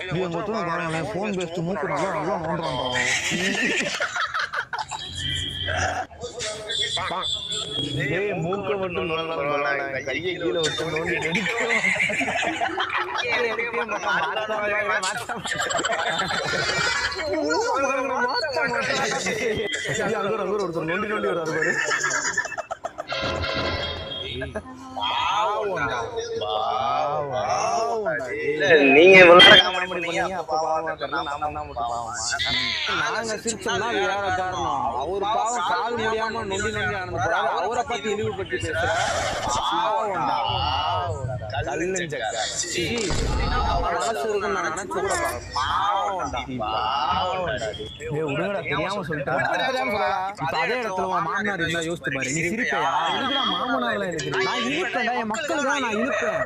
எங்க ஒருத்தன் பாருங்களேன் ஃபோன் பேசிட்டு மூக்கு நல்லா நல்லா நோண்டுறான்டா. ஏய் மூக்க மட்டும் நோண்டலாம் கையை கீழே விட்டு நோண்டி ஒருத்தர் நோண்டி நோண்டி வராது பாரு. நீங்க நாங்க சிரிச்சோம்னா வேற காரணம். அவரு பாவம் கால் முடியாம நொண்டி நொண்டி ஆனது போறாரு. அவரை பத்தி இழிவுபடுத்தி பேசுற தெரியாம சொல்லிட்டேன். அதே இடத்துல மாமனார் இருந்தா யோசிச்சு பாரு. நீ சிரிப்பையா? மாமனார் நான் இருப்பேன், என் மக்கள் தான் நான் இருப்பேன்.